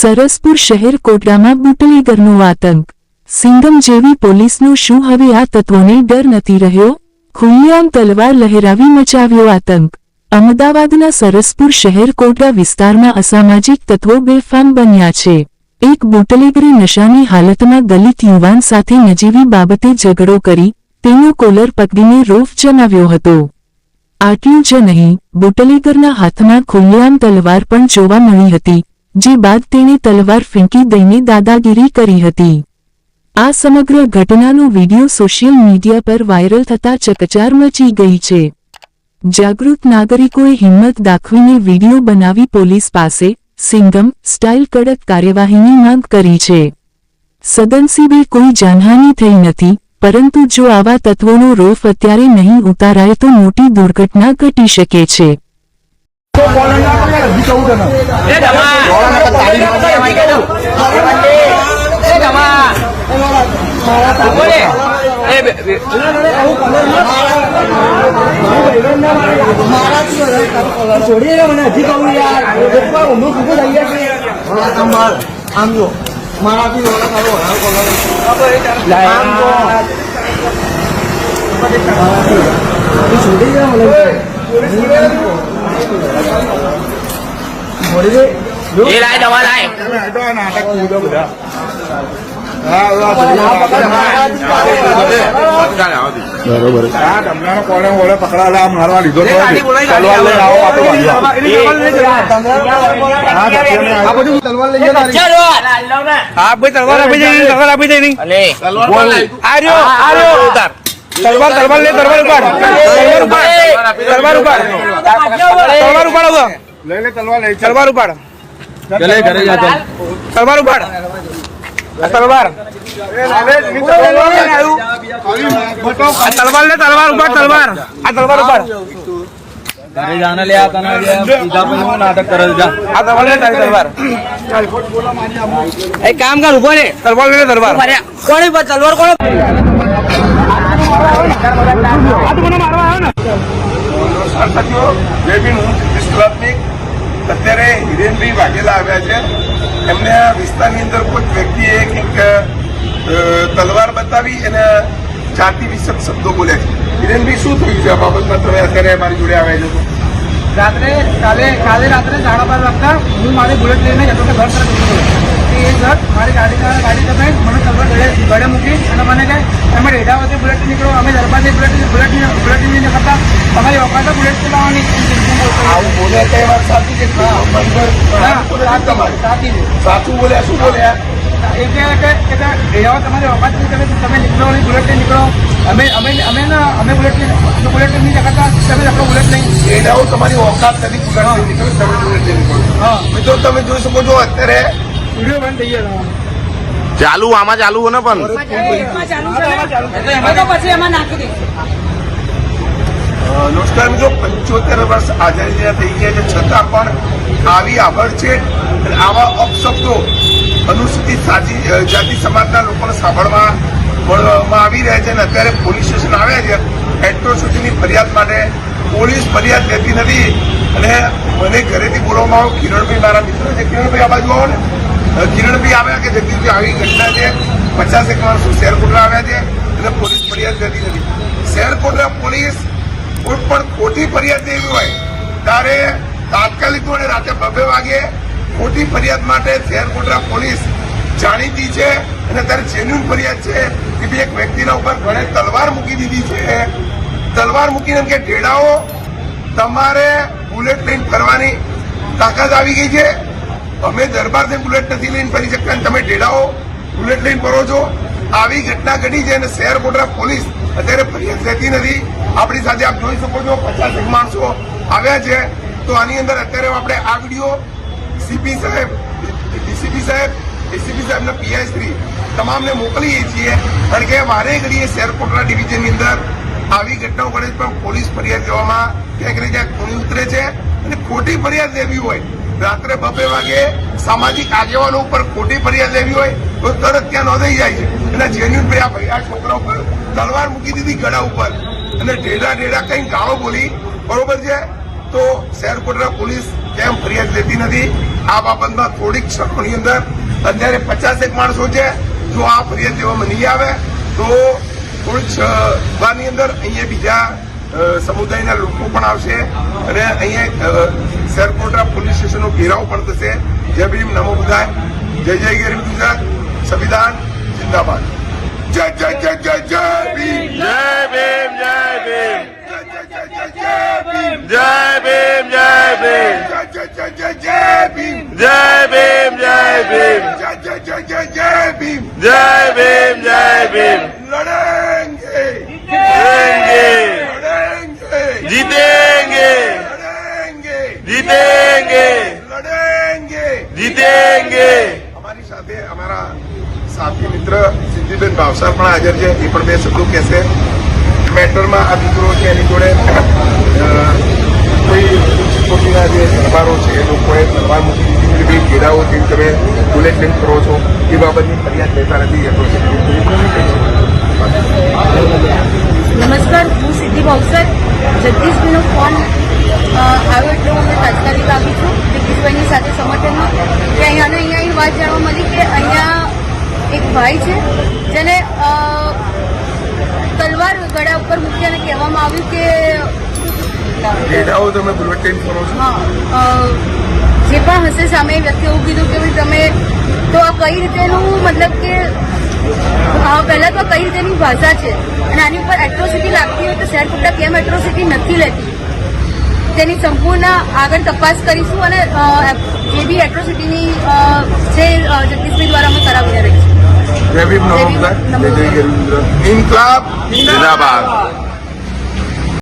સરસપુર શહેર કોટડામાં બુટલેગરનો આતંક। સિંઘમ જેવી પોલીસનો શું હવે આ તત્વોને ડર નથી રહ્યો? ખુલ્લેઆમ તલવાર લહેરાવી મચાવ્યો આતંક। અમદાવાદના સરસપુર શહેર કોટડા વિસ્તારમાં અસામાજિક તત્વો બેફામ બન્યા છે। એક બુટલેગરે નશાની હાલતમાં દલિત યુવાન સાથે નજીવી બાબતે ઝઘડો કરી તેનો કોલર પકડીને રોફ જમાવ્યો હતો। આટલું જ નહીં, બુટલેગરના હાથમાં ખુલ્લેઆમ તલવાર પણ જોવા મળી હતી, જે બાદ તેણે તલવાર ફેંકી દઈને દાદાગીરી કરી હતી। આ સમગ્ર ઘટનાનો વિડીયો સોશિયલ મીડિયા પર વાયરલ થતા ચકચાર મચી ગઈ છે। જાગૃત નાગરિકોએ હિંમત દાખવીને વિડીયો બનાવી પોલીસ પાસે સિંઘમ સ્ટાઇલ કડક કાર્યવાહીની માંગ કરી છે। સદનસીબે કોઈ જાનહાનિ થઈ નથી, પરંતુ જો આવા તત્વોનો રોફ અત્યારે નહીં ઉતારાય તો મોટી દુર્ઘટના ઘટી શકે છે। પકડાલા મારવા લીધો તલવાર આપી દે તલવાર લે તલવાર ઉપાડ તલવાર ઉપાડ લઈ લે તલવાર ઉપાડ ચલે ઘરે જા તલવાર ઉપાડ તલવાર તલવાર લે તલવાર ઉપાડ તલવાર આ તલવાર ઉપાડ ઘરે જાને લે આ તને સીધા પર નાટક કરે જા આ તલવાર લે તારી તલવાર એ કામ કર ઉભો રે તલવાર લે તલવાર કોણે તલવાર કોણે અત્યારે હિરેનભાઈ વાઘેલા આવ્યા છે। એમને આ વિસ્તારની અંદર કોઈ વ્યક્તિએ કંઈક તલવાર બતાવી અને જાતિ વિષયક શબ્દો બોલ્યા છે। હિરેનભાઈ શું થયું છે આ બાબતમાં? તમે અત્યારે મારી જોડે આવ્યા છો? કાલે રાત્રે 12:30 વાગતા હું મારી બુલેટ લઈને જતો ઘર તરફ એ સર મારી ગાડી તમે મને તલવાર ગળે મૂકી અને મને કહે તમે રેડાવતી બુલેટ નીકળો, અમે દરબારથી બુલેટ નહીં કરતા, તમારી ઓકાત બુલેટ ચલાવવાની। આવું બોલે તો એ વાત સાચી છે? સાચું બોલ્યા? શું બોલ્યા? તમારી ઓકાત તમે નીકળો, બુલેટ લઈ નીકળો, અમે બુલેટ નહીં કરતા, તમે આપણો બુલેટ નહીં રેડાઓ તમારી ઓકાત નથી બુલેટ લઈ નીકળો, તમે બુલેટ લઈ નીકળો। હા મિત્રો તમે જોઈ શકો છો અત્યારે વિડીયો બંધ થઈ ગયો ચાલુ આમાં ચાલુ ને પણ પછી એમાં નાખી દઈશું। નમસ્કાર મિત્રો, 75 વર્ષ આઝાદી થઈ ગયા છે છતાં પણ આવી આભડછેડ અને આવા અપશબ્દો અનુસૂચિત જાતિ સમાજના લોકોને સાંભળવામાં આવી રહ્યા છે અને અત્યારે પોલીસ સ્ટેશન આવ્યા છે। એટ્રોસિટીની ફરિયાદ માટે પોલીસ ફરિયાદ લેતી નથી અને મને ઘરેથી બોલવામાં આવ્યો, કિરણભાઈ મારા મિત્ર છે, કિરણભાઈ આ બાજુ આવો ને, કિરણભાઈ આવ્યા કે જગદીશભાઈ આવી ઘટના છે, 50 માણસો શહેરકોટડા આવ્યા છે અને પોલીસ ફરિયાદ લેતી નથી। શહેરકોટડા પોલીસ કોઈ પણ ખોટી ફરિયાદ લેવી હોય ત્યારે તાત્કાલિક ધોરણે રાતે 2 વાગે ખોટી ફરિયાદ માટે શહેરકોટડા પોલીસ જાણીતી છે અને ત્યારે જેન્યુન ફરિયાદ છે કે એક વ્યક્તિના ઉપર ઘણે તલવાર મૂકી દીધી છે। તલવાર મૂકીને કે ઢેડાઓ તમારે બુલેટ લઈને ફરવાની તાકાત આવી ગઈ છે, અમે દરબારથી બુલેટ નથી લઈને ફરી શકતા, તમે ઢેડાઓ બુલેટ લઈને ફરો છો। આવી ઘટના ઘટી છે અને શહેરકોટડા પોલીસ અત્યારે ફરિયાદ લેતી નથી। આપણી સાથે આપ જોઈ શકો છો 50 માણસો આવ્યા છે। તો આની અંદર અત્યારે આપણે આ વિડીયો સીપી સાહેબ, ડીસીપી સાહેબ, એસીપી સાહેબના પીઆઈ શ્રી તમામને મોકલીએ છીએ, કારણ કે વારે ઘડીએ શહેરકોટડા ડિવિઝનની અંદર આવી ઘટનાઓ ઘટે પણ પોલીસ ફરિયાદ લેવામાં ક્યાંક ને ક્યાંક ખૂણી ઉતરે છે અને ખોટી ફરિયાદ લેવી હોય રાત્રે 2 વાગે સામાજિક આગેવાનો ઉપર ખોટી ફરિયાદ લેવી હોય તો તરત ત્યાં નોંધાઈ જાય છે અને જેન્યુન ભાઈ આ છોકરા ઉપર તલવાર મૂકી દીધી ગળા ઉપર અને ઢેડા કઈ ગાળો બોલી, બરોબર છે? તો શહેરકોટડા પોલીસ કેમ ફરિયાદ લેતી નથી? આ બાબતમાં થોડીક ક્ષણોની અંદર અત્યારે 50 માણસો છે. જો આ ફરિયાદ લેવામાં નહીં આવે તો થોડીક વારની અંદર અહીંયા બીજા સમુદાયના લોકો પણ આવશે અને અહીંયા શેરકોટરા પોલીસ સ્ટેશનનો ઘેરાવ પણ થશે. જય ભીમ, નમો બુદ્ધાય, જય જય ગરીબ ગુજરાત, સંવિધાન જિંદાબાદ. જય જય જય જય જય ભીમ, જય ભીમ, જય ભીમ, જય જય જય જય જય ભીમ, જય ભીમ, જય ભીમ, જય જય જય જય જય ભીમ, જય ભીમ, જય ભીમ, જય જય જય જય જય ભીમ. જય ભીમ, જય ભીમ. લડેંગે, જીतेंगे, લડેંગે, जीतेंगे, લડેંગે, जीतेंगे, લડેંગે. जीतेंगे. અમારી સાથે અમારા સાથી મિત્ર સિદ્ધિબેન ભાવસાર પણ હાજર છે. એ પણ બે શબ્દો કહેશે. મેટરમાં આ દીકરો છે એની જોડે કોઈ કોટીના જે સરકારો છે એ લોકોએ સરકાર મૂકી દીધી બી ઘેરાઓ જેમ તમે બુલેટ ટ્રેન કરો છો એ બાબતની ફરિયાદ લેતા નથી. નમસ્કાર, હું સિદ્ધિ ભાવસર. જગદીશભાઈનો ફોન આવ્યો એટલે હું તાત્કાલિક આવી છું જગદીશભાઈની સાથે સંગઠનમાં કે અહીંયા એ વાત જાણવા મળી કે અહીંયા એક ભાઈ છે જેને તલવાર ગળા ઉપર મૂકી અને કહેવામાં આવ્યું કે ઘેરાઓ તમે બુલેટ ટ્રેન કરો છો. હા, જે પણ હશે સામે એ વ્યક્તિ એવું કીધું કે ભાઈ તમે તો આ કઈ રીતેનું મતલબ કે પહેલા તો કઈ રીતેની ભાષા છે અને આની ઉપર એટ્રોસિટી લાગતી હોય તો શેરકોટરા કેમ એટ્રોસિટી નથી લેતી તેની સંપૂર્ણ આગળ તપાસ કરીશું અને જે બી એટ્રોસિટીની જે જગદીશભાઈ દ્વારા અમે કરાવીને રહીશું. જય ભીમ, નમો બુદ્ધાય, જય જય ગરીબ ગુજરાત. ઇન્કલાબ जिंदाबाद.